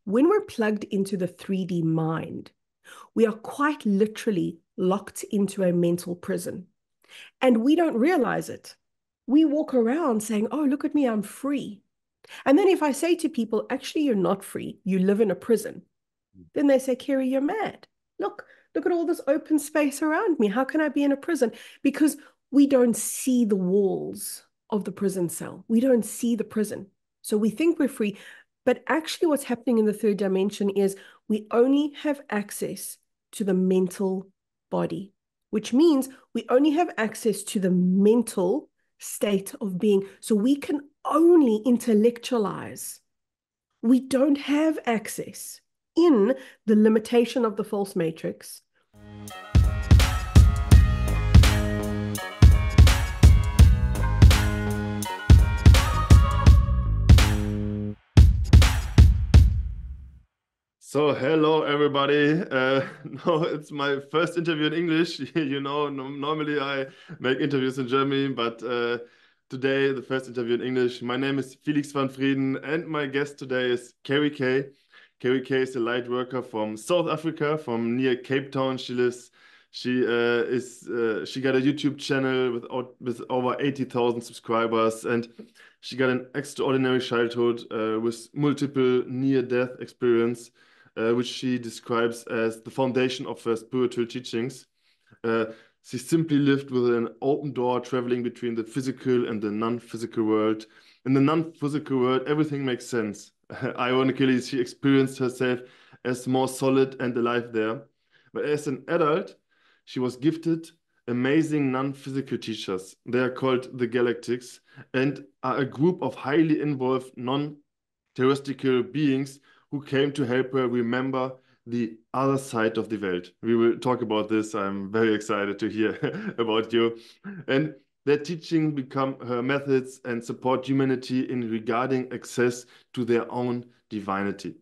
when we're plugged into the 3D mind, we are quite literally locked into a mental prison. And we don't realize it. We walk around saying, oh, look at me, I'm free. And then if I say to people, actually, you're not free, you live in a prison, then they say, Kerry, you're mad. Look at all this open space around me. How can I be in a prison? Because we don't see the walls of the prison cell. We don't see the prison. So we think we're free. But actually what's happening in the third dimension is we only have access to the mental body, which means we only have access to the mental state of being. So we can only intellectualize. We don't have access in the limitation of the false matrix. So, hello everybody. No, it's my first interview in English. Normally I make interviews in German, but today the first interview in English. My name is Felix van Frieden, and my guest today is Kerry K. Kerry K is a light worker from South Africa, from near Cape Town. She lives. She got a YouTube channel with over 80,000 subscribers, and she got an extraordinary childhood with multiple near-death experience, which she describes as the foundation of her spiritual teachings. She simply lived with an open door, traveling between the physical and the non-physical world. In the non-physical world, everything makes sense. Ironically, she experienced herself as more solid and alive there. But as an adult, she was gifted amazing non-physical teachers. They are called the Galactics and are a group of highly involved non-terrestrial beings who came to help her remember the other side of the world. We will talk about this. I'm very excited to hear about you. And their teaching become her methods and support humanity in regarding access to their own divinity.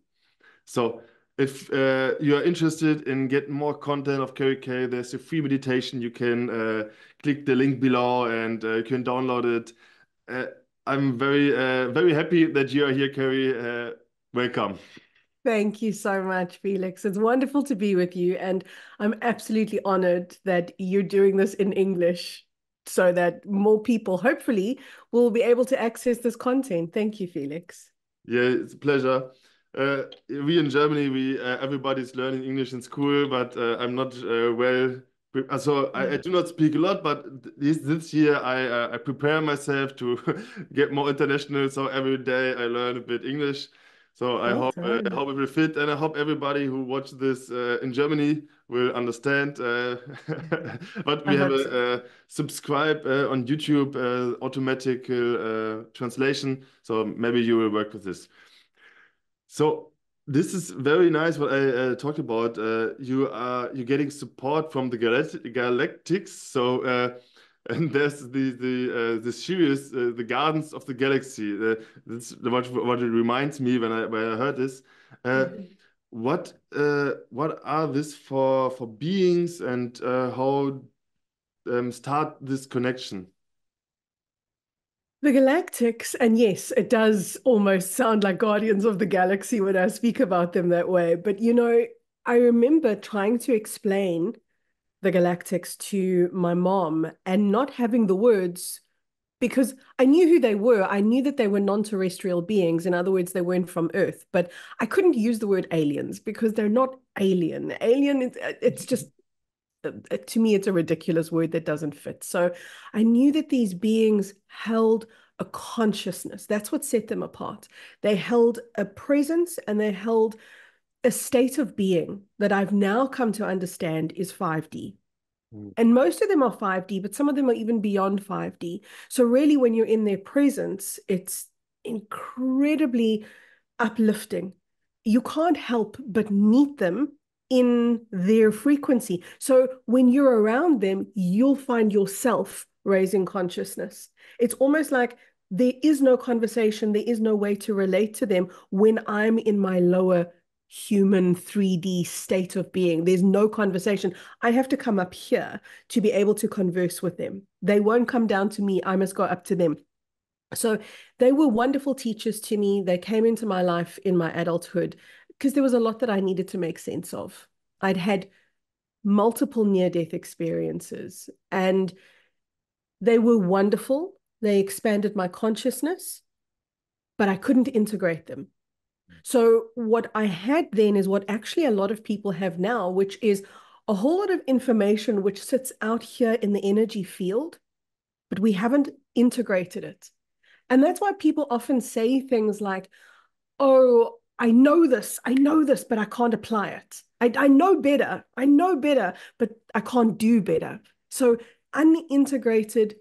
So if you are interested in getting more content of Kerry K, there's a free meditation. You can click the link below and you can download it. I'm very happy that you are here, Kerry. Welcome. Thank you so much, Felix. It's wonderful to be with you. And I'm absolutely honored that you're doing this in English so that more people, hopefully, will be able to access this content. Thank you, Felix. Yeah, it's a pleasure. We in Germany, we everybody's learning English in school, but I'm not so I do not speak a lot, but this year I prepare myself to get more international. So every day I learn a bit English. So I Well hope I done. hope it will fit, and I hope everybody who watches this in Germany will understand. But I we have hope so. a subscribe on YouTube automatic translation, so maybe you will work with this. So this is very nice what I talked about. You're getting support from the Galactics. So and there's the series, the Gardens of the Galaxy. That's what it reminds me when I heard this. Uh, what are this for beings, and how start this connection? The Galactics, and yes, it does almost sound like Guardians of the Galaxy when I speak about them that way. But I remember trying to explain the Galactics to my mom and not having the words because I knew who they were. I knew that they were non-terrestrial beings. In other words, they weren't from Earth, but I couldn't use the word aliens because they're not alien. Alien, it's just to me, it's a ridiculous word that doesn't fit. So I knew that these beings held a consciousness. That's what set them apart. They held a presence and they held a state of being that I've now come to understand is 5D. Mm. And most of them are 5D, but some of them are even beyond 5D. So really, when you're in their presence, it's incredibly uplifting. You can't help but meet them in their frequency. So when you're around them, you'll find yourself raising consciousness. It's almost like there is no conversation, there is no way to relate to them when I'm in my lower human 3D state of being. There's no conversation. I have to come up here to be able to converse with them. They won't come down to me. I must go up to them. So they were wonderful teachers to me. They came into my life in my adulthood because there was a lot that I needed to make sense of. I'd had multiple near-death experiences, and they were wonderful. They expanded my consciousness, but I couldn't integrate them. So what I had then is what actually a lot of people have now, which is a whole lot of information which sits out here in the energy field, but we haven't integrated it. And that's why people often say things like, oh, I know this, but I can't apply it. I know better, but I can't do better. So unintegrated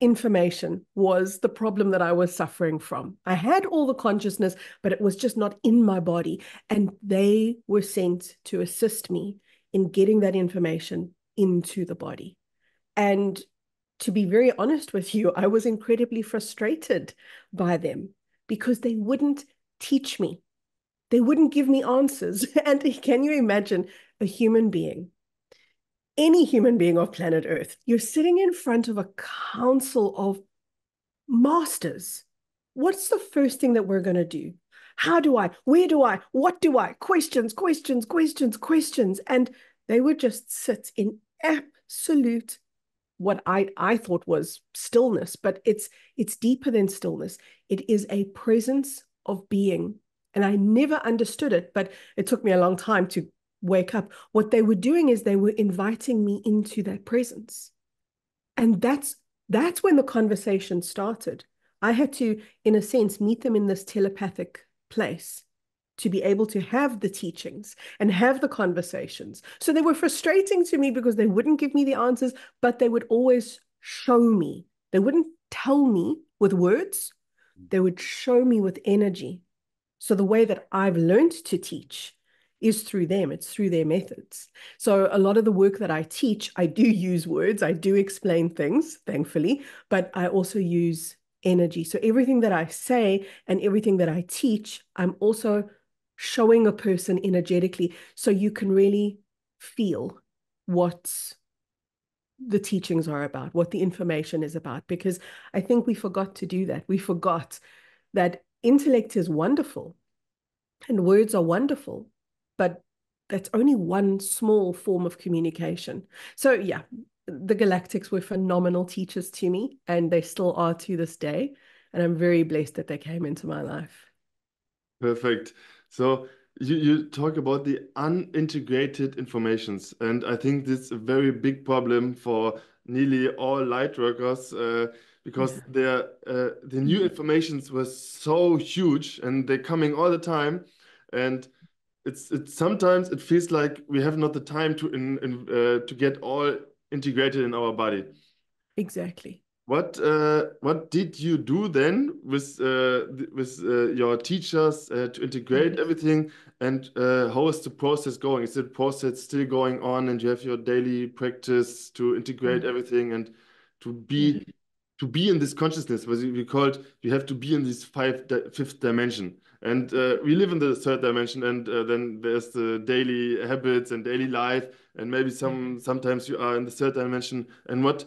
information was the problem that I was suffering from. I had all the consciousness, but it was just not in my body. And they were sent to assist me in getting that information into the body. And to be very honest with you, I was incredibly frustrated by them because they wouldn't teach me. They wouldn't give me answers. And can you imagine a human being, any human being of planet Earth, you're sitting in front of a council of masters. What's the first thing that we're going to do? How do I? Where do I? What do I? Questions. And they would just sit in absolute, what I thought was stillness, but it's deeper than stillness. It is a presence of being. And I never understood it, but it took me a long time to wake up. What they were doing is they were inviting me into that presence. And that's when the conversation started. I had to, in a sense, meet them in this telepathic place to be able to have the teachings and have the conversations. So they were frustrating to me because they wouldn't give me the answers, but they would always show me. They wouldn't tell me with words. They would show me with energy. So the way that I've learned to teach is through them. It's through their methods. So a lot of the work that I teach, I do use words. I do explain things, thankfully, but I also use energy. So everything that I say and everything that I teach, I'm also showing a person energetically so you can really feel what the teachings are about, what the information is about, because I think we forgot to do that. We forgot that intellect is wonderful and words are wonderful, but that's only one small form of communication. So yeah, the Galactics were phenomenal teachers to me, and they still are to this day. And I'm very blessed that they came into my life. Perfect. So you talk about the unintegrated informations, and I think this is a very big problem for nearly all light workers because the new informations were so huge and they're coming all the time, and it's sometimes it feels like we have not the time to get all integrated in our body. Exactly. What did you do then with your teachers to integrate everything, and how is the process going? Is the process still going on, and you have your daily practice to integrate everything and to Yeah. be in this consciousness, what we called you have to be in this fifth dimension, and we live in the third dimension, and then there's the daily habits and daily life, and maybe sometimes you are in the third dimension, and what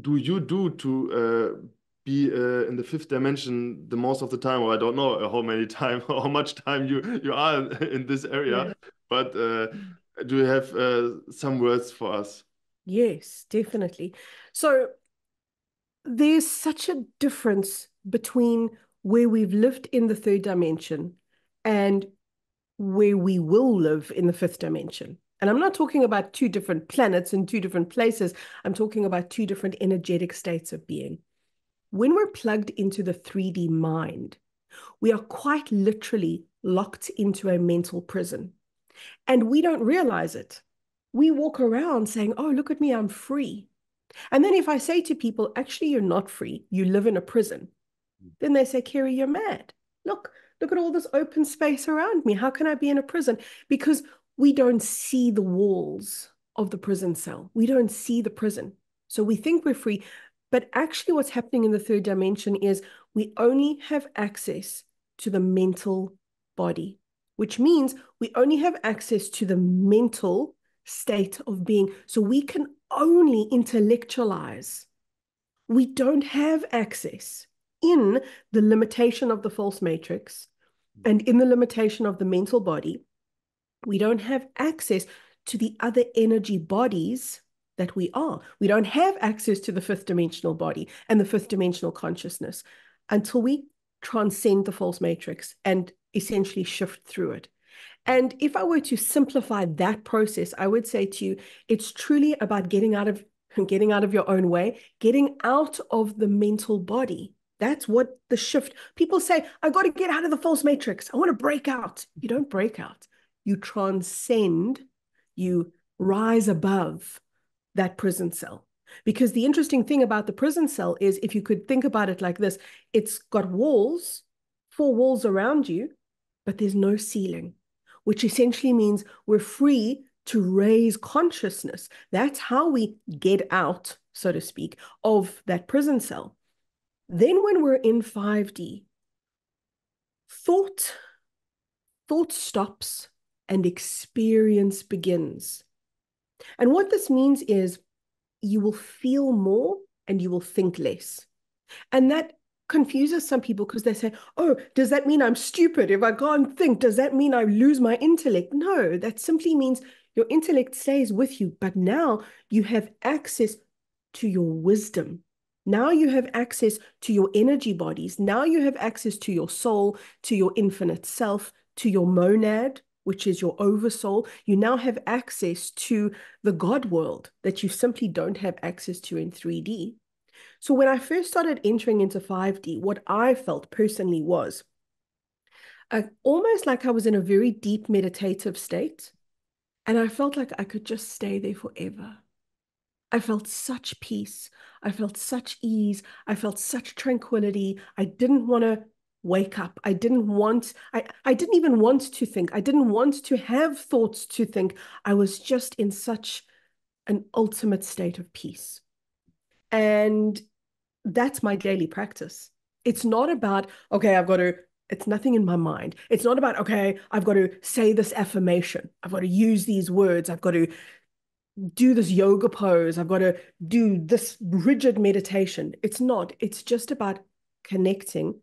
do you do to be in the fifth dimension the most of the time? Or I don't know how many time, how much time you are in this area, Yeah. but do you have some words for us? Yes, definitely. So there's such a difference between where we've lived in the third dimension and where we will live in the fifth dimension. And I'm not talking about two different planets and two different places. I'm talking about two different energetic states of being. When we're plugged into the 3D mind, we are quite literally locked into a mental prison. And we don't realize it. We walk around saying, oh, look at me, I'm free. And then if I say to people, actually, you're not free, you live in a prison, then they say, Kerry, you're mad. Look at all this open space around me. How can I be in a prison? Because we don't see the walls of the prison cell. We don't see the prison. So we think we're free. But actually what's happening in the third dimension is we only have access to the mental body, which means we only have access to the mental state of being. So we can only intellectualize. We don't have access in the limitation of the false matrix And in the limitation of the mental body, we don't have access to the other energy bodies that we are. We don't have access to the fifth dimensional body and the fifth dimensional consciousness until we transcend the false matrix and essentially shift through it. And if I were to simplify that process, I would say to you, it's truly about getting out of your own way, getting out of the mental body. That's what the shift. People say, I got to get out of the false matrix. I want to break out. You don't break out. You transcend, you rise above that prison cell. Because the interesting thing about the prison cell is, if you could think about it like this, it's got walls, 4 walls around you, but there's no ceiling, which essentially means we're free to raise consciousness. That's how we get out, so to speak, of that prison cell. Then when we're in 5D, thought stops and experience begins. And what this means is you will feel more and you will think less. And that confuses some people because they say, oh, does that mean I'm stupid? If I can't think, does that mean I lose my intellect? No, that simply means your intellect stays with you, but now you have access to your wisdom. Now you have access to your energy bodies. Now you have access to your soul, to your infinite self, to your monad, which is your oversoul. You now have access to the God world that you simply don't have access to in 3D. So when I first started entering into 5D, what I felt personally was almost like I was in a very deep meditative state, and I felt like I could just stay there forever. I felt such peace. I felt such ease. I felt such tranquility. I didn't want to wake up. I didn't even want to think. I didn't want to have thoughts to think. I was just in such an ultimate state of peace. And that's my daily practice. It's not about, okay, it's nothing in my mind. It's not about, okay, I've got to say this affirmation. I've got to use these words. I've got to do this yoga pose. I've got to do this rigid meditation. It's not. It's just about connecting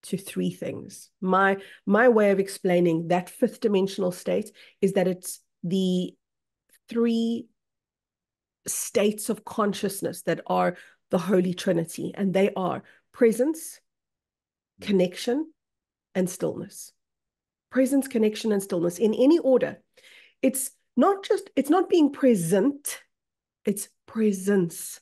to 3 things. My way of explaining that fifth dimensional state is that it's the 3 states of consciousness that are the Holy Trinity, and they are presence, connection, and stillness. Presence, connection, and stillness in any order. It's not being present, it's presence.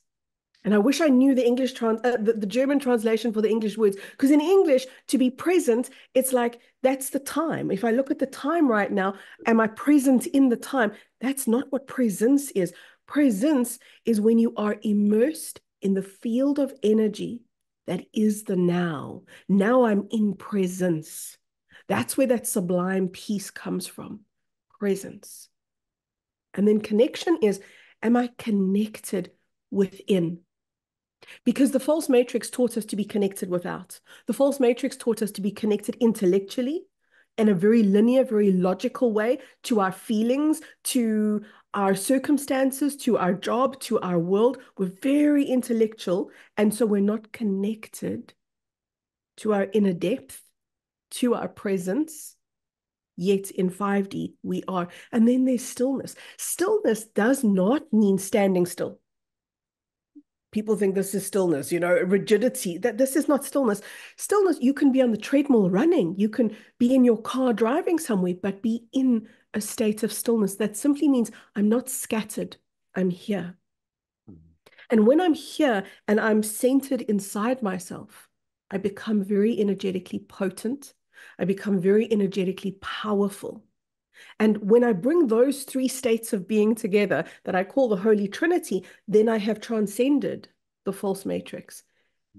And I wish I knew the German translation for the English words, because in English, to be present, it's like, that's the time. If I look at the time right now, am I present in the time? That's not what presence is. Presence is when you are immersed in the field of energy that is the now. Now I'm in presence. That's where that sublime peace comes from, presence. And then connection is, am I connected within? Because the false matrix taught us to be connected without. The false matrix taught us to be connected intellectually in a very linear, very logical way to our feelings, to our circumstances, to our job, to our world. We're very intellectual, and so we're not connected to our inner depth, to our presence. Yet in 5D, we are. And then there's stillness. Stillness does not mean standing still. People think this is stillness, rigidity. That this is not stillness. Stillness, you can be on the treadmill running. You can be in your car driving somewhere, but be in a state of stillness. That simply means I'm not scattered. I'm here. And when I'm here and I'm centered inside myself, I become very energetically potent. I become very energetically powerful. And when I bring those 3 states of being together that I call the Holy Trinity, then I have transcended the false matrix.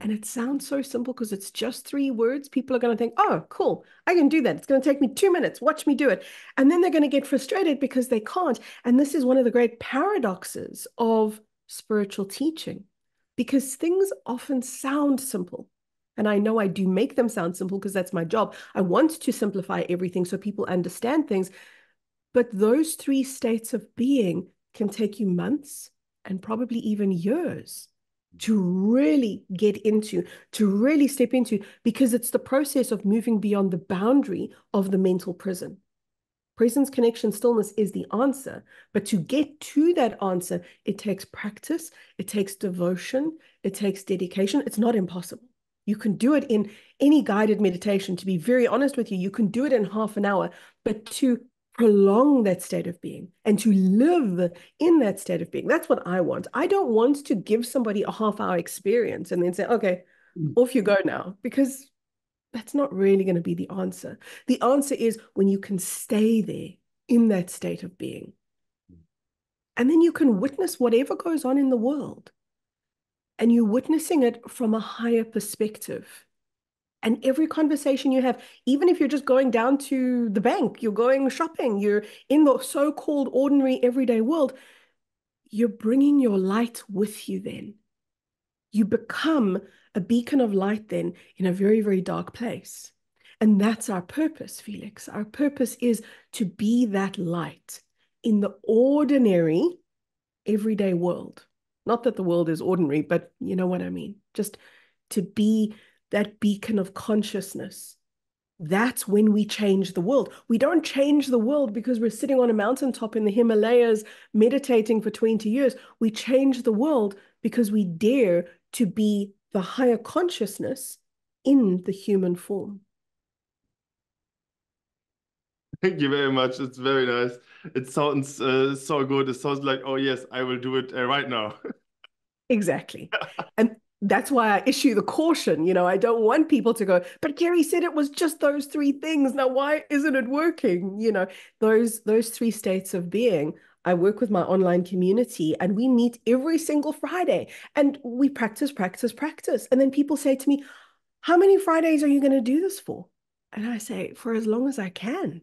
And it sounds so simple because it's just 3 words. People are going to think, oh, cool, I can do that. It's going to take me 2 minutes. Watch me do it. And then they're going to get frustrated because they can't. And this is one of the great paradoxes of spiritual teaching, because things often sound simple. And I know I do make them sound simple because that's my job. I want to simplify everything so people understand things. But those 3 states of being can take you months and probably even years to really get into, to really step into, because it's the process of moving beyond the boundary of the mental prison. Presence, connection, stillness is the answer. But to get to that answer, it takes practice, it takes devotion, it takes dedication. It's not impossible. You can do it in any guided meditation. To be very honest with you, you can do it in half an hour, but to prolong that state of being and to live in that state of being, that's what I want. I don't want to give somebody a half-hour experience and then say, okay, off you go now, because that's not really going to be the answer. The answer is when you can stay there in that state of being. And then you can witness whatever goes on in the world. And you're witnessing it from a higher perspective. And every conversation you have, even if you're just going down to the bank, you're going shopping, you're in the so-called ordinary everyday world, you're bringing your light with you then. You become a beacon of light then in a very, very dark place. And that's our purpose, Felix. Our purpose is to be that light in the ordinary, everyday world. Not that the world is ordinary, but you know what I mean. Just to be that beacon of consciousness. That's when we change the world. We don't change the world because we're sitting on a mountaintop in the Himalayas meditating for 20 years. We change the world because we dare to be the higher consciousness in the human form. Thank you very much. It's very nice. It sounds so good. It sounds like, oh yes, I will do it right now. Exactly. And that's why I issue the caution. You know, I don't want people to go, but Kerry said it was just those three things. Now, why isn't it working? You know, those three states of being. I work with my online community and we meet every single Friday and we practice, practice, practice. And then people say to me, how many Fridays are you going to do this for? And I say, for as long as I can.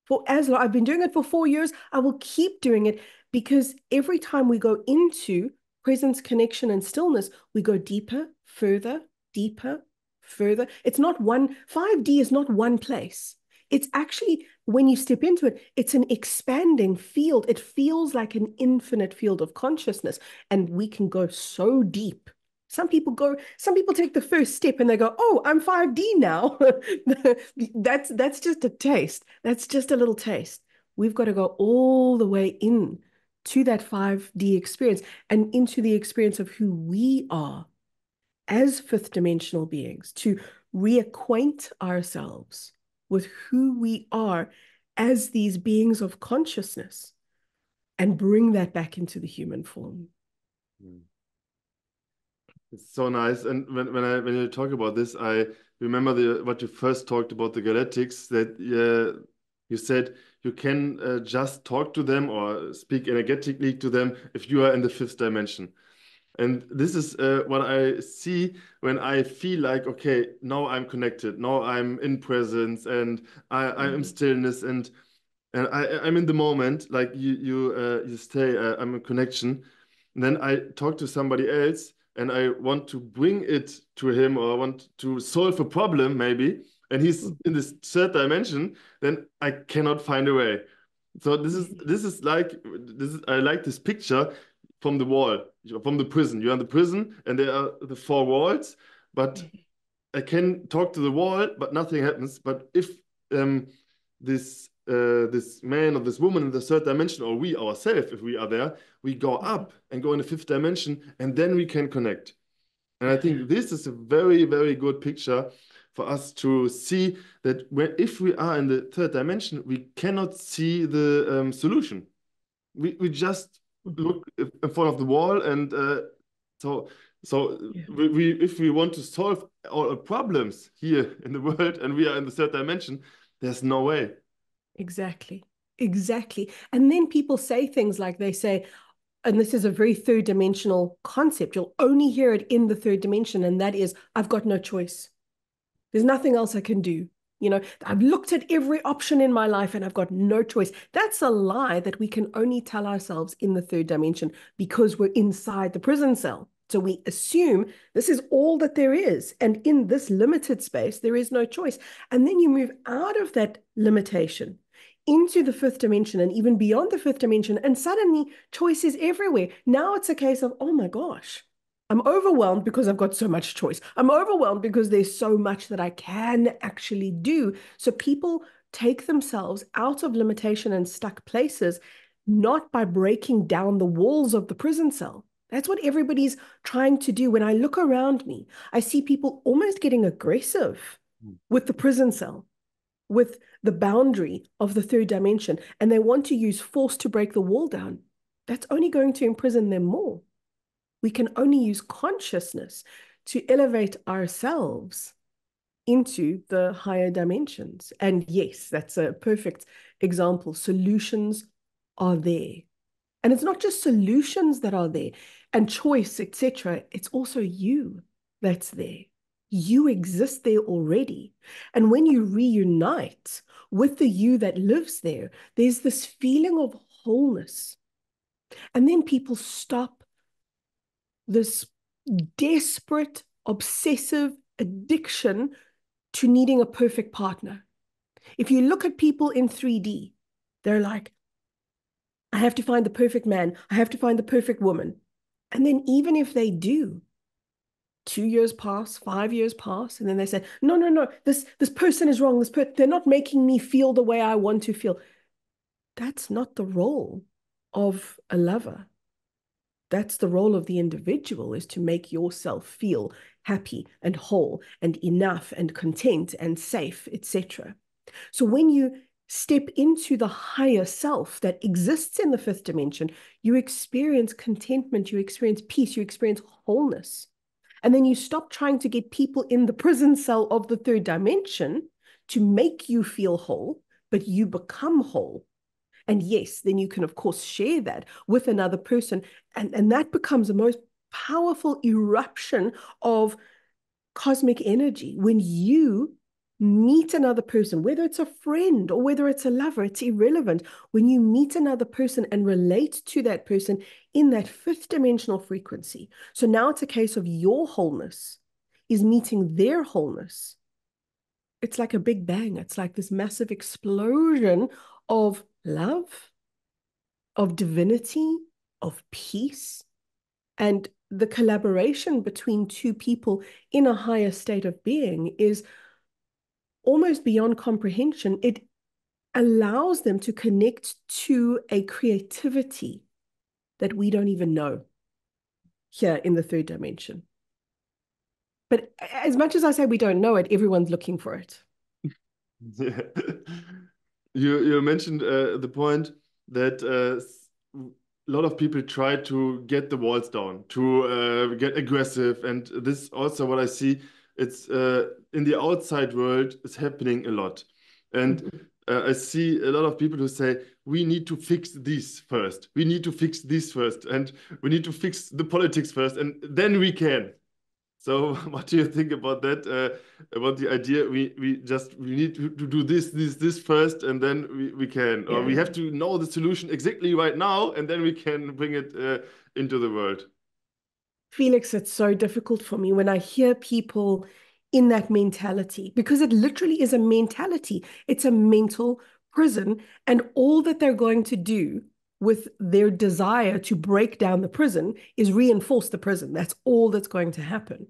For as long, I've been doing it for 4 years. I will keep doing it because every time we go into presence, connection, and stillness, we go deeper, further, deeper, further. It's not one, 5D is not one place. It's actually, when you step into it, it's an expanding field. It feels like an infinite field of consciousness, and we can go so deep. Some people take the first step and they go, oh, I'm 5D now. That's just a taste. That's just a little taste. We've got to go all the way in to that 5D experience and into the experience of who we are as fifth dimensional beings, to reacquaint ourselves with who we are as these beings of consciousness and bring that back into the human form. It's so nice. And when you talk about this, I remember what you first talked about, the galactics, that you said you can just talk to them or speak energetically to them if you are in the fifth dimension. And this is what I see when I feel like, okay, now I'm connected, now I'm in presence, and I'm in stillness, and I'm in the moment. Like you say, I'm in connection. And then I talk to somebody else, and I want to bring it to him, or I want to solve a problem maybe, and he's in this third dimension. Then I cannot find a way. So I like this picture from the wall, from the prison. You're in the prison and there are the four walls, but I can talk to the wall, but nothing happens. But if this man or this woman in the third dimension, or we ourselves, if we are there, we go up and go in the fifth dimension, and then we can connect. And I think this is a very, very good picture for us to see that if we are in the third dimension, we cannot see the solution. We just look in front of the wall, and if we want to solve all our problems here in the world and we are in the third dimension, there's no way. Exactly. And then people say things like, they say, and this is a very third dimensional concept, you'll only hear it in the third dimension, and that is, I've got no choice. There's nothing else I can do. You know, I've looked at every option in my life and I've got no choice. That's a lie that we can only tell ourselves in the third dimension because we're inside the prison cell. So we assume this is all that there is. And in this limited space, there is no choice. And then you move out of that limitation into the fifth dimension and even beyond the fifth dimension. And suddenly choice is everywhere. Now it's a case of, oh my gosh, I'm overwhelmed because I've got so much choice. I'm overwhelmed because there's so much that I can actually do. So people take themselves out of limitation and stuck places, not by breaking down the walls of the prison cell. That's what everybody's trying to do. When I look around me, I see people almost getting aggressive with the prison cell, with the boundary of the third dimension, and they want to use force to break the wall down. That's only going to imprison them more. We can only use consciousness to elevate ourselves into the higher dimensions. And yes, that's a perfect example. Solutions are there. And it's not just solutions that are there and choice, etc. It's also you that's there. You exist there already. And when you reunite with the you that lives there, there's this feeling of wholeness. And then people stop this desperate, obsessive addiction to needing a perfect partner. If you look at people in 3D, they're like, I have to find the perfect man. I have to find the perfect woman. And then even if they do, 2 years pass, 5 years pass, and then they say, no, no, no, this person is wrong. They're not making me feel the way I want to feel. That's not the role of a lover. That's the role of the individual, is to make yourself feel happy and whole and enough and content and safe, etc. So when you step into the higher self that exists in the fifth dimension, you experience contentment, you experience peace, you experience wholeness. And then you stop trying to get people in the prison cell of the third dimension to make you feel whole, but you become whole. And yes, then you can, of course, share that with another person. And that becomes the most powerful eruption of cosmic energy. When you meet another person, whether it's a friend or whether it's a lover, it's irrelevant. When you meet another person and relate to that person in that fifth dimensional frequency. So now it's a case of your wholeness is meeting their wholeness. It's like a big bang. It's like this massive explosion of love, of divinity, of peace, and the collaboration between two people in a higher state of being is almost beyond comprehension. It allows them to connect to a creativity that we don't even know here in the third dimension. But as much as I say we don't know it, everyone's looking for it. Yeah. You mentioned the point that a lot of people try to get the walls down, to get aggressive, and this also what I see. It's in the outside world is happening a lot, and I see a lot of people who say we need to fix this first, we need to fix this first, and we need to fix the politics first, and then we can. So what do you think about that? About the idea we need to do this first, and then we can, or we have to know the solution exactly right now, and then we can bring it into the world. Felix, it's so difficult for me when I hear people in that mentality, because it literally is a mentality. It's a mental prison, and all that they're going to do with their desire to break down the prison is reinforce the prison. That's all that's going to happen.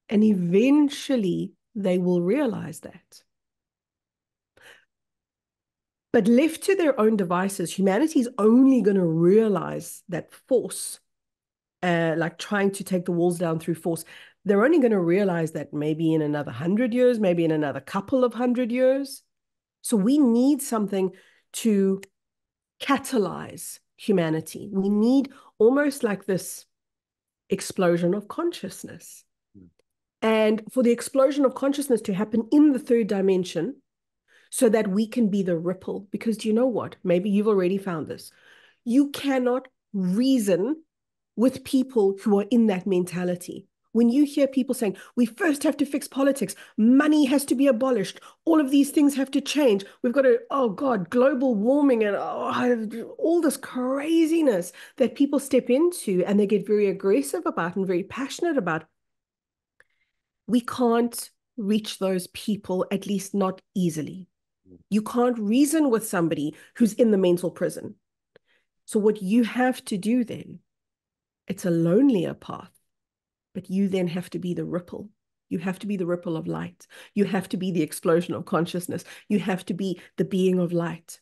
And eventually they will realize that. But left to their own devices, humanity is only going to realize that force, like trying to take the walls down through force, they're only going to realize that maybe in another 100 years, maybe in another couple of 100 years. So we need something to catalyze humanity. We need almost like this explosion of consciousness. And for the explosion of consciousness to happen in the third dimension so that we can be the ripple. Because do you know what? Maybe you've already found this. You cannot reason with people who are in that mentality. When you hear people saying, we first have to fix politics, money has to be abolished, all of these things have to change, we've got to, oh God, global warming and all this craziness that people step into and they get very aggressive about and very passionate about, we can't reach those people, at least not easily. You can't reason with somebody who's in the mental prison. So what you have to do then, it's a lonelier path. But you then have to be the ripple. You have to be the ripple of light. You have to be the explosion of consciousness. You have to be the being of light.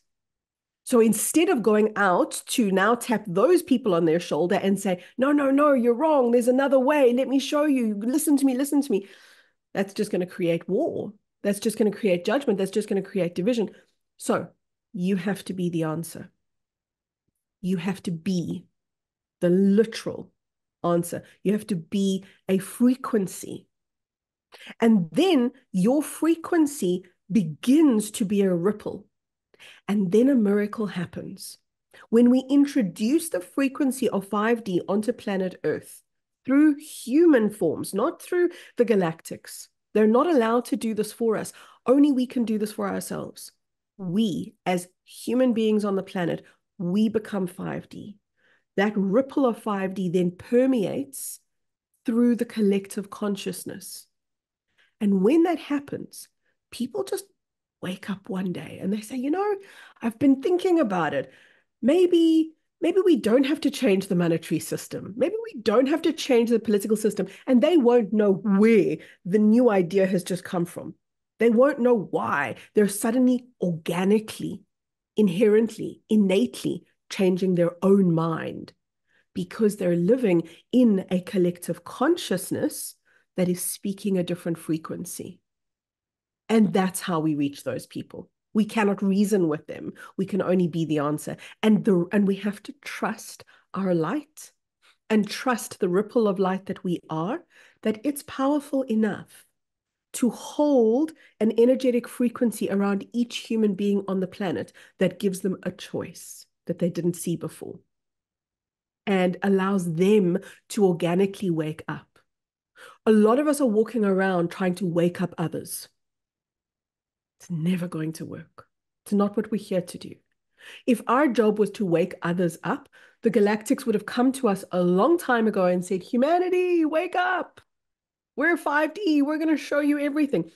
So instead of going out to now tap those people on their shoulder and say, no, no, no, you're wrong. There's another way. Let me show you. Listen to me. Listen to me. That's just going to create war. That's just going to create judgment. That's just going to create division. So you have to be the answer. You have to be the literal answer. You have to be a frequency. And then your frequency begins to be a ripple. And then a miracle happens. When we introduce the frequency of 5D onto planet Earth through human forms, not through the galactics, they're not allowed to do this for us. Only we can do this for ourselves. We, as human beings on the planet, we become 5D. That ripple of 5D then permeates through the collective consciousness. And when that happens, people just wake up one day and they say, you know, I've been thinking about it. Maybe we don't have to change the monetary system. Maybe we don't have to change the political system. And they won't know where the new idea has just come from. They won't know why they're suddenly organically, inherently, innately changing their own mind, because they're living in a collective consciousness that is speaking a different frequency. And that's how we reach those people. We cannot reason with them. We can only be the answer. And we have to trust our light and trust the ripple of light that we are, that it's powerful enough to hold an energetic frequency around each human being on the planet that gives them a choice that they didn't see before and allows them to organically wake up. A lot of us are walking around trying to wake up others. It's never going to work. It's not what we're here to do. If our job was to wake others up, the galactics would have come to us a long time ago and said, humanity, wake up. We're 5D. We're going to show you everything.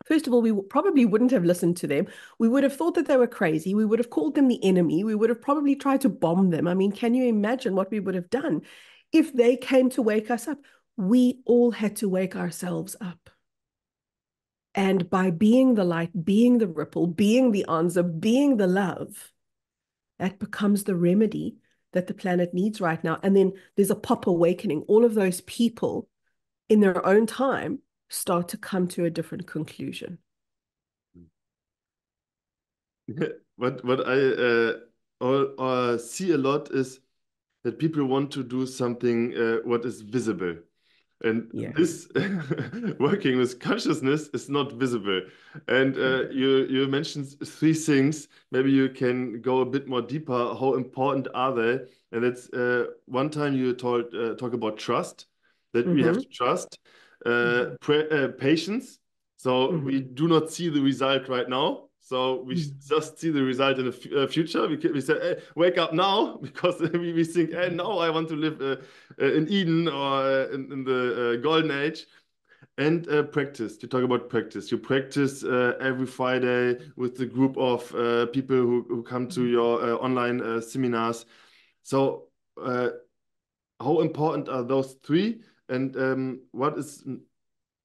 First of all, we probably wouldn't have listened to them. We would have thought that they were crazy. We would have called them the enemy. We would have probably tried to bomb them. I mean, can you imagine what we would have done if they came to wake us up? We all had to wake ourselves up. And by being the light, being the ripple, being the answer, being the love, that becomes the remedy that the planet needs right now. And then there's a pop awakening. All of those people in their own time start to come to a different conclusion. What I see a lot is that people want to do something what is visible. And this working with consciousness is not visible. And you mentioned three things. Maybe you can go a bit more deeper. How important are they? And it's one time you talk about trust, that we have to trust, patience. So we do not see the result right now. So we just see the result in the future. We say, hey, wake up now, because we think, hey, now I want to live in Eden or in the golden age. And practice. You talk about practice. You practice every Friday with the group of people who come to your online seminars. So how important are those three? And what is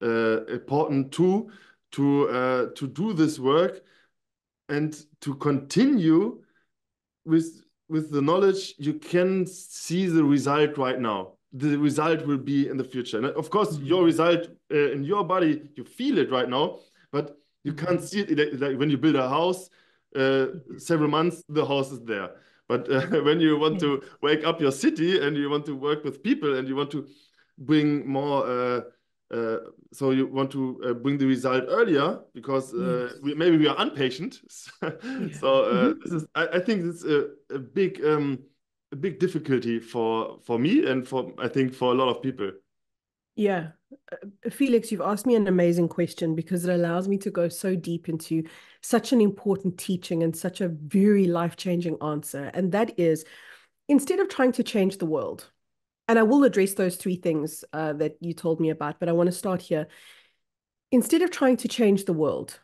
important too to do this work and to continue with the knowledge you can see the result right now. The result will be in the future. And of course, your result in your body, you feel it right now, but you can't see it. Like when you build a house, several months, the house is there. But when you want to wake up your city and you want to work with people and you want to bring more so you want to bring the result earlier, because maybe we are impatient. So this is, I think it's a big difficulty for me and I think for a lot of people. Yeah. Felix, you've asked me an amazing question, because it allows me to go so deep into such an important teaching and such a very life-changing answer. And that is, instead of trying to change the world, and I will address those three things that you told me about, but I want to start here. Instead of trying to change the world,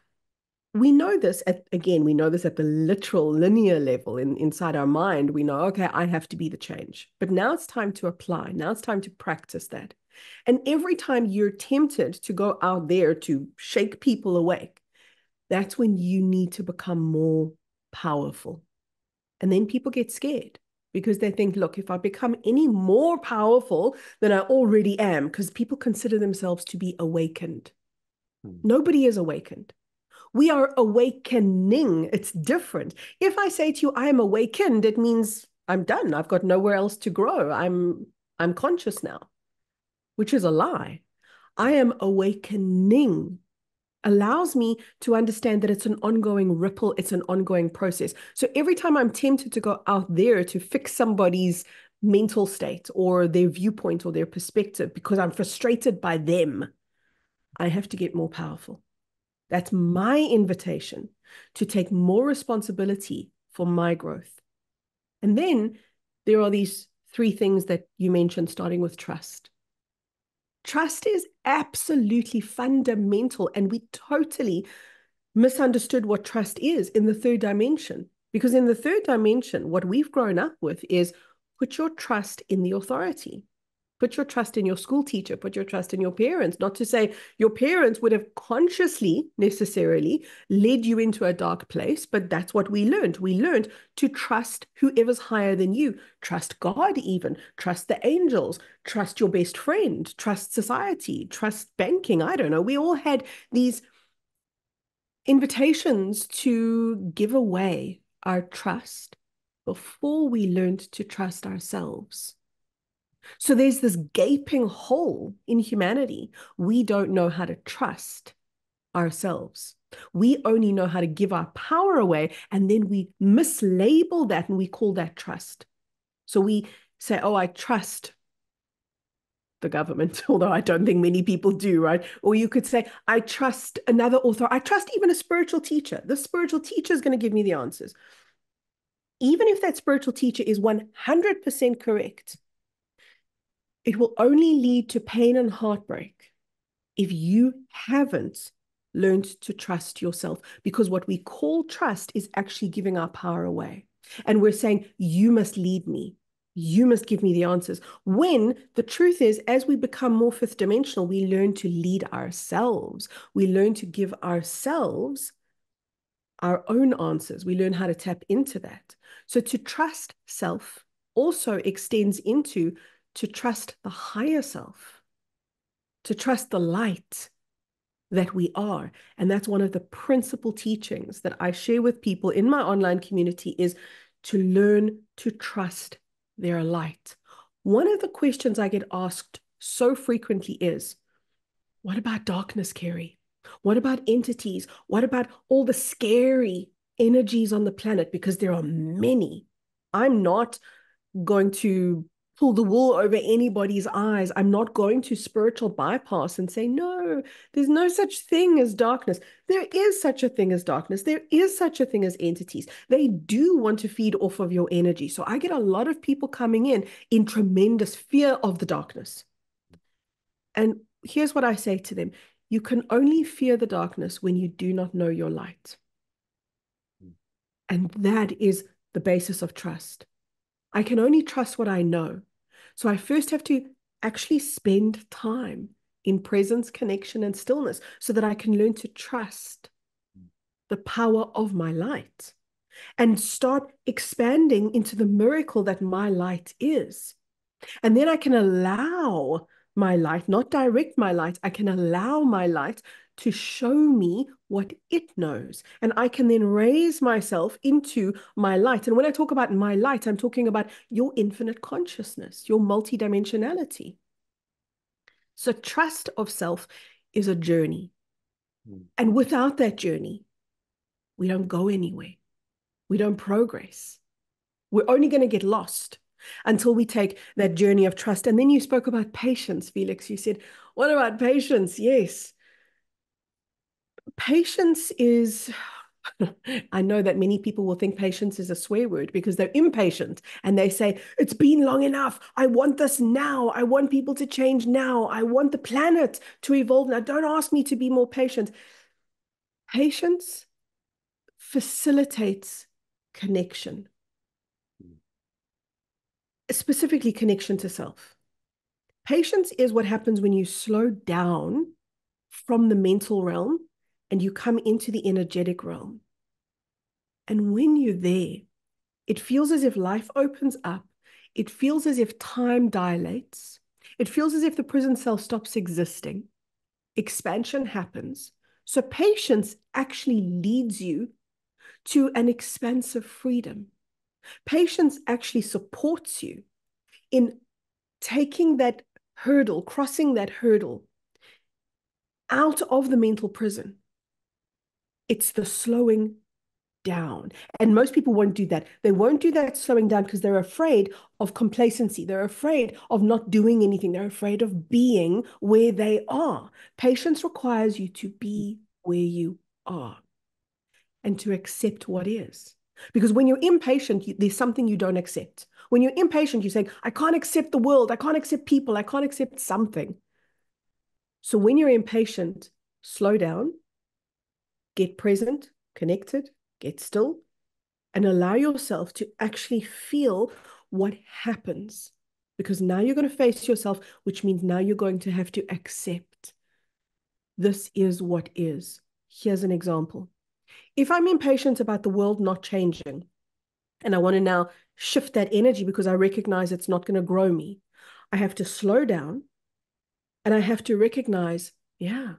we know this we know this at the literal linear level inside our mind. We know, okay, I have to be the change. But now it's time to apply. Now it's time to practice that. And every time you're tempted to go out there to shake people awake, that's when you need to become more powerful. And then people get scared because they think, look, if I become any more powerful than I already am, because people consider themselves to be awakened. Nobody is awakened. We are awakening. It's different. If I say to you, I am awakened, it means I'm done. I've got nowhere else to grow. I'm conscious now, which is a lie. I am awakening. Allows me to understand that it's an ongoing ripple, it's an ongoing process. So every time I'm tempted to go out there to fix somebody's mental state or their viewpoint or their perspective because I'm frustrated by them, I have to get more powerful. That's my invitation to take more responsibility for my growth. And then there are these three things that you mentioned, starting with trust. Trust is absolutely fundamental, and we totally misunderstood what trust is in the third dimension. Because in the third dimension, what we've grown up with is put your trust in the authority. Put your trust in your school teacher, put your trust in your parents. Not to say your parents would have consciously necessarily led you into a dark place, but that's what we learned. We learned to trust whoever's higher than you, trust God even, trust the angels, trust your best friend, trust society, trust banking. I don't know. We all had these invitations to give away our trust before we learned to trust ourselves. So there's this gaping hole in humanity. We don't know how to trust ourselves. We only know how to give our power away, and then we mislabel that and we call that trust. So we say, oh, I trust the government, although I don't think many people do, right? Or you could say, I trust another author. I trust even a spiritual teacher. The spiritual teacher is going to give me the answers. Even if that spiritual teacher is 100% correct, it will only lead to pain and heartbreak if you haven't learned to trust yourself, because what we call trust is actually giving our power away. And we're saying, you must lead me. You must give me the answers. When the truth is, as we become more fifth dimensional, we learn to lead ourselves. We learn to give ourselves our own answers. We learn how to tap into that. So to trust self also extends into to trust the higher self, to trust the light that we are. And that's one of the principal teachings that I share with people in my online community, is to learn to trust their light. One of the questions I get asked so frequently is, what about darkness, Kerry? What about entities? What about all the scary energies on the planet? Because there are many. I'm not going to pull the wool over anybody's eyes. I'm not going to spiritual bypass and say, no, there's no such thing as darkness. There is such a thing as darkness. There is such a thing as entities. They do want to feed off of your energy. So I get a lot of people coming in tremendous fear of the darkness. And here's what I say to them. You can only fear the darkness when you do not know your light. And that is the basis of trust. I can only trust what I know. So I first have to actually spend time in presence, connection, and stillness so that I can learn to trust the power of my light and start expanding into the miracle that my light is. And then I can allow my light, not direct my light, I can allow my light to show me what it knows. And I can then raise myself into my light. And when I talk about my light, I'm talking about your infinite consciousness, your multidimensionality. So trust of self is a journey. And without that journey, we don't go anywhere. We don't progress. We're only going to get lost until we take that journey of trust. And then you spoke about patience, Felix. You said, what about patience? Yes. Patience is, I know that many people will think patience is a swear word because they're impatient and they say, it's been long enough. I want this now. I want people to change now. I want the planet to evolve now. Don't ask me to be more patient. Patience facilitates connection, specifically connection to self. Patience is what happens when you slow down from the mental realm and you come into the energetic realm. And when you're there, it feels as if life opens up. It feels as if time dilates. It feels as if the prison cell stops existing. Expansion happens. So patience actually leads you to an expansive freedom. Patience actually supports you in taking that hurdle, crossing that hurdle out of the mental prison. It's the slowing down. And most people won't do that. They won't do that slowing down because they're afraid of complacency. They're afraid of not doing anything. They're afraid of being where they are. Patience requires you to be where you are and to accept what is. Because when you're impatient, there's something you don't accept. When you're impatient, you're saying, I can't accept the world. I can't accept people. I can't accept something. So when you're impatient, slow down, get present, connected, get still, and allow yourself to actually feel what happens. Because now you're going to face yourself, which means now you're going to have to accept. This is what is. Here's an example. If I'm impatient about the world not changing, and I want to now shift that energy because I recognize it's not going to grow me, I have to slow down and I have to recognize, yeah,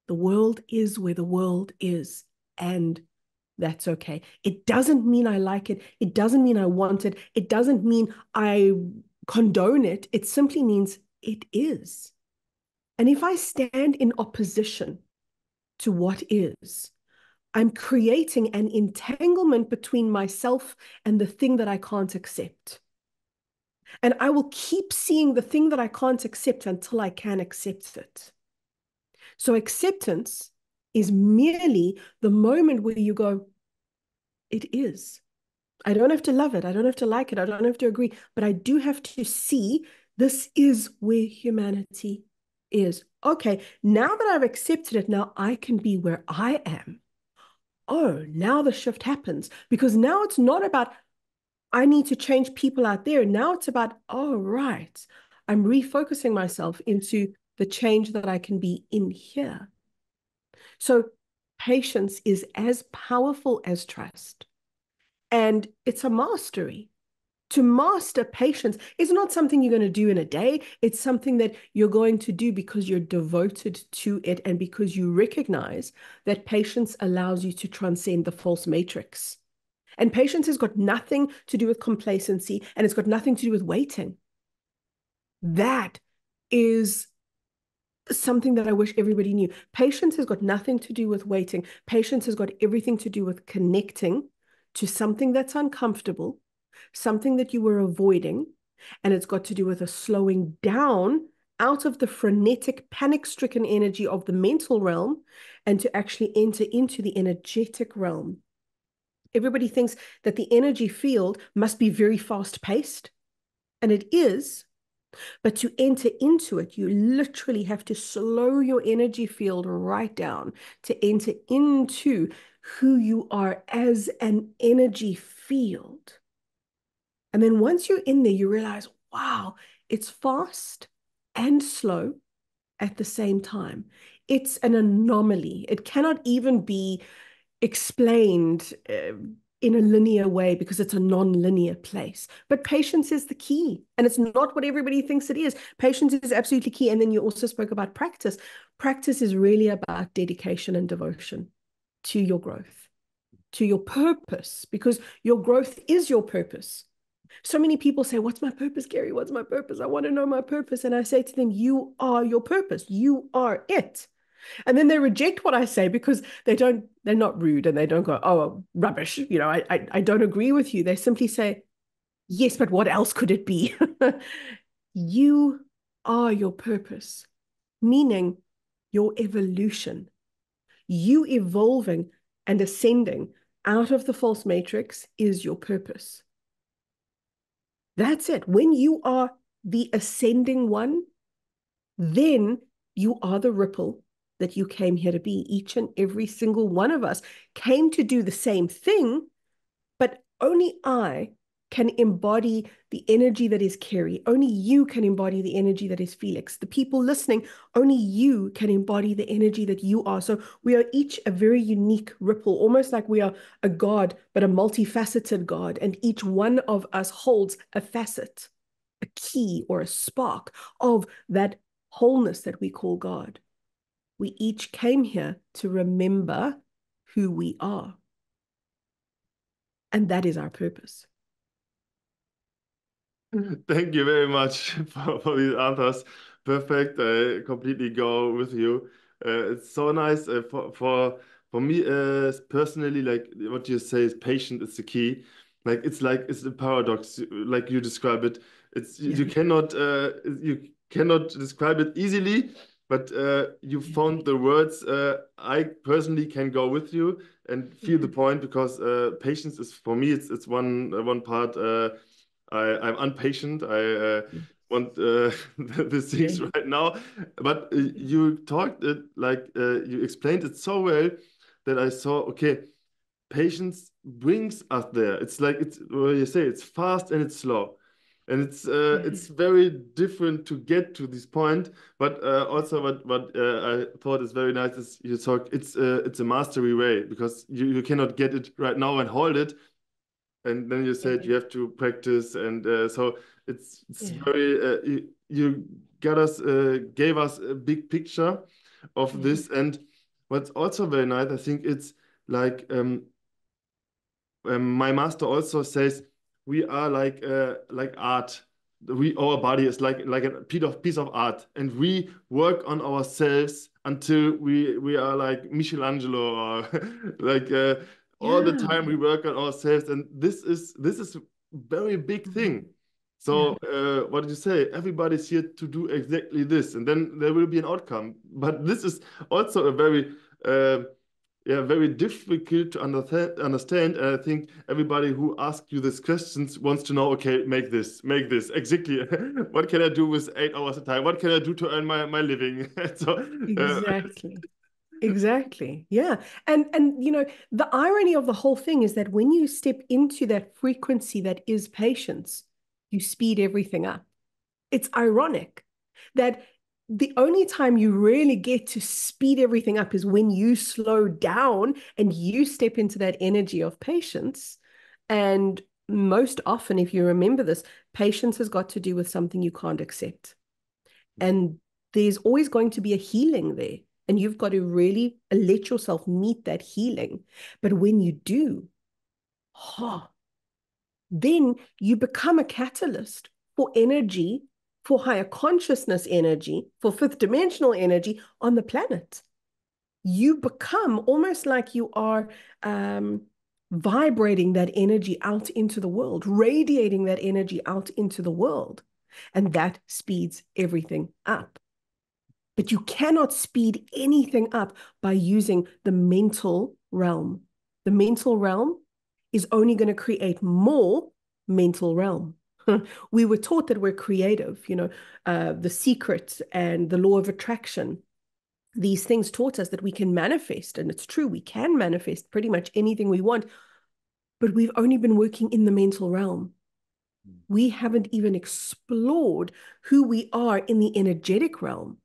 the world is where the world is, and that's okay. It doesn't mean I like it. It doesn't mean I want it. It doesn't mean I condone it. It simply means it is. And if I stand in opposition to what is, I'm creating an entanglement between myself and the thing that I can't accept. And I will keep seeing the thing that I can't accept until I can accept it. So acceptance is merely the moment where you go, it is. I don't have to love it. I don't have to like it. I don't have to agree. But I do have to see this is where humanity is. Okay, now that I've accepted it, now I can be where I am. Oh, now the shift happens. Because now it's not about, I need to change people out there. Now it's about, oh, right. I'm refocusing myself into the change that I can be in here. So patience is as powerful as trust. And it's a mastery. To master patience is not something you're going to do in a day. It's something that you're going to do because you're devoted to it and because you recognize that patience allows you to transcend the false matrix. And patience has got nothing to do with complacency, and it's got nothing to do with waiting. That is something that I wish everybody knew. Patience has got nothing to do with waiting. Patience has got everything to do with connecting to something that's uncomfortable, something that you were avoiding, and it's got to do with a slowing down out of the frenetic, panic-stricken energy of the mental realm and to actually enter into the energetic realm. Everybody thinks that the energy field must be very fast-paced, and it is. But to enter into it, you literally have to slow your energy field right down to enter into who you are as an energy field. And then once you're in there, you realize, wow, it's fast and slow at the same time. It's an anomaly. It cannot even be explained in a linear way because it's a non-linear place. But patience is the key. And it's not what everybody thinks it is. Patience is absolutely key. And then you also spoke about practice. Practice is really about dedication and devotion to your growth, to your purpose, because your growth is your purpose. So many people say, what's my purpose, Kerry? What's my purpose? I want to know my purpose. And I say to them, you are your purpose. You are it. And then they reject what I say because they're not rude and they don't go, oh, rubbish. I don't agree with you. They simply say, yes, but what else could it be? You are your purpose, meaning your evolution, you evolving and ascending out of the false matrix is your purpose. That's it. When you are the ascending one, then you are the ripple that you came here to be. Each and every single one of us came to do the same thing, but only I can embody the energy that is Kerry. Only you can embody the energy that is Felix. The people listening, only you can embody the energy that you are. So we are each a very unique ripple, almost like we are a God, but a multifaceted God. And each one of us holds a facet, a key or a spark of that wholeness that we call God. We each came here to remember who we are. And that is our purpose. Thank you very much for these answers. Perfect. I completely go with you. It's so nice for me personally. Like what you say is patient is the key. Like it's a paradox, like you describe it. It's you cannot describe it easily, but you found the words. I personally can go with you and feel the point because patience is for me. It's one part. I'm impatient. I want these things right now. But you talked it like you explained it so well that I saw, okay, patience brings us there. It's like it's what you say, it's fast and it's slow. And it's very different to get to this point. But also what I thought is very nice is you talk it's a mastery way because you cannot get it right now and hold it. And then you said you have to practice, and so it's very you got us gave us a big picture of this. And what's also very nice, I think it's like my master also says we are like art. Our body is like a piece of art, and we work on ourselves until we are like Michelangelo or like all the time we work on ourselves, and this is a very big thing. So what did you say? Everybody's here to do exactly this, and then there will be an outcome. But this is also a very very difficult to understand. And I think everybody who asks you these questions wants to know, okay, make this, exactly. What can I do with 8 hours a time? What can I do to earn my living? So, Exactly. Yeah. And you know, the irony of the whole thing is that when you step into that frequency that is patience, you speed everything up. It's ironic that the only time you really get to speed everything up is when you slow down and you step into that energy of patience. And most often, if you remember this, patience has got to do with something you can't accept. And there's always going to be a healing there. And you've got to really let yourself meet that healing. But when you do, then you become a catalyst for energy, for higher consciousness energy, for fifth dimensional energy on the planet. You become almost like you are vibrating that energy out into the world, radiating that energy out into the world. And that speeds everything up. But you cannot speed anything up by using the mental realm. The mental realm is only going to create more mental realm. We were taught that we're creative, you know, the secret and the law of attraction. These things taught us that we can manifest, and it's true, we can manifest pretty much anything we want, but we've only been working in the mental realm. We haven't even explored who we are in the energetic realm.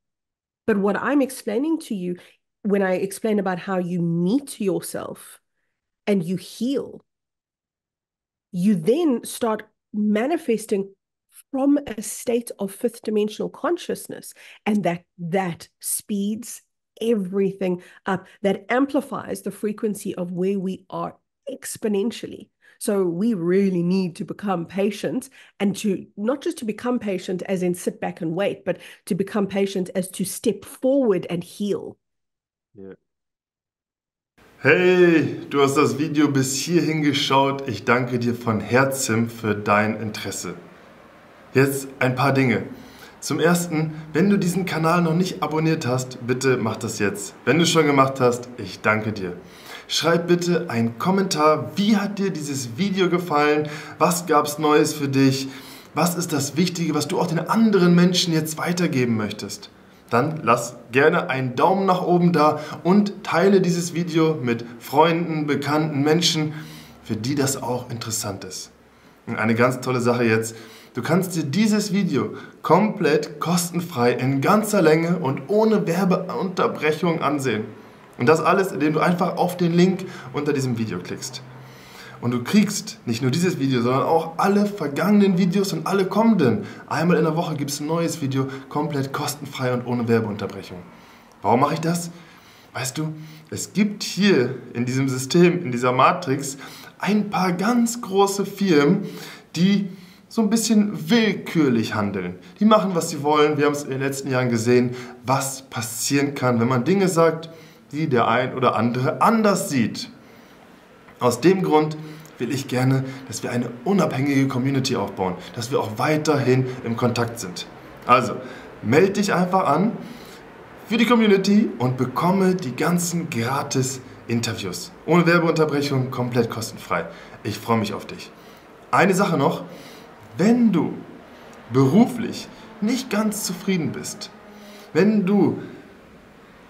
But what I'm explaining to you, when I explain about how you meet yourself and you heal, you then start manifesting from a state of fifth dimensional consciousness, and that speeds everything up. That amplifies the frequency of where we are exponentially. So we really need to become patient, and to not just to become patient as in sit back and wait, but to become patient as to step forward and heal. Yeah. Hey, du hast das Video bis hierhin geschaut. Ich danke dir von Herzen für dein Interesse. Jetzt ein paar Dinge. Zum Ersten, wenn du diesen Kanal noch nicht abonniert hast, bitte mach das jetzt. Wenn du schon gemacht hast, ich danke dir. Schreib bitte einen Kommentar, wie hat dir dieses Video gefallen, was gab es Neues für dich, was ist das Wichtige, was du auch den anderen Menschen jetzt weitergeben möchtest. dann lass gerne einen Daumen nach oben da und teile dieses Video mit Freunden, bekannten Menschen, für die das auch interessant ist. Und eine ganz tolle Sache jetzt, du kannst dir dieses Video komplett kostenfrei in ganzer Länge und ohne Werbeunterbrechung ansehen. Und das alles, indem du einfach auf den Link unter diesem Video klickst. Und du kriegst nicht nur dieses Video, sondern auch alle vergangenen Videos und alle kommenden. Einmal in der Woche gibt es ein neues Video, komplett kostenfrei und ohne Werbeunterbrechung. Warum mache ich das? Weißt du, es gibt hier in diesem System, in dieser Matrix, ein paar ganz große Firmen, die so ein bisschen willkürlich handeln. Die machen, was sie wollen. Wir haben es in den letzten Jahren gesehen, was passieren kann, wenn man Dinge sagt, die der ein oder andere anders sieht. Aus dem Grund will ich gerne, dass wir eine unabhängige Community aufbauen, dass wir auch weiterhin im Kontakt sind. Also, melde dich einfach an für die Community und bekomme die ganzen gratis Interviews. Ohne Werbeunterbrechung, komplett kostenfrei. Ich freue mich auf dich. Eine Sache noch, wenn du beruflich nicht ganz zufrieden bist, wenn du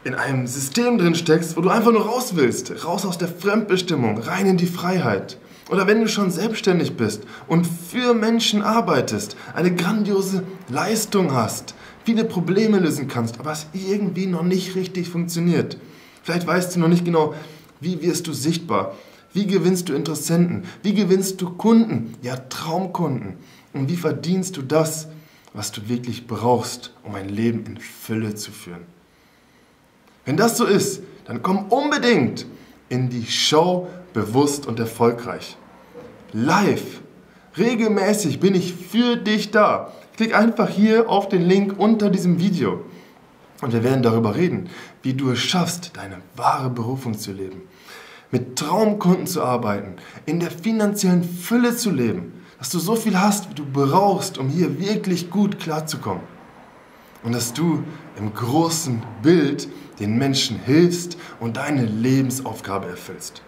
in einem System drin steckst, wo du einfach nur raus willst, raus aus der Fremdbestimmung, rein in die Freiheit. Oder wenn du schon selbstständig bist und für Menschen arbeitest, eine grandiose Leistung hast, viele Probleme lösen kannst, aber es irgendwie noch nicht richtig funktioniert. Vielleicht weißt du noch nicht genau, wie wirst du sichtbar, wie gewinnst du Interessenten, wie gewinnst du Kunden, ja Traumkunden und wie verdienst du das, was du wirklich brauchst, um ein Leben in Fülle zu führen. Wenn das so ist, dann komm unbedingt in die Show Bewusst und Erfolgreich. Live, regelmäßig bin ich für dich da. Klick einfach hier auf den Link unter diesem Video. Und wir werden darüber reden, wie du es schaffst, deine wahre Berufung zu leben. Mit Traumkunden zu arbeiten, in der finanziellen Fülle zu leben. Dass du so viel hast, wie du brauchst, um hier wirklich gut klarzukommen. Und dass du im großen Bild den Menschen hilfst und deine Lebensaufgabe erfüllst.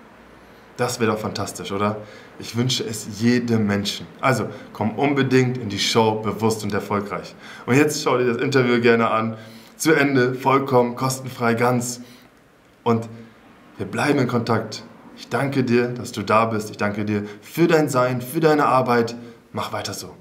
Das wäre doch fantastisch, oder? Ich wünsche es jedem Menschen. Also komm unbedingt in die Show Bewusst und Erfolgreich. Und jetzt schau dir das Interview gerne an. Zu Ende, vollkommen, kostenfrei, ganz. Und wir bleiben in Kontakt. Ich danke dir, dass du da bist. Ich danke dir für dein Sein, für deine Arbeit. Mach weiter so.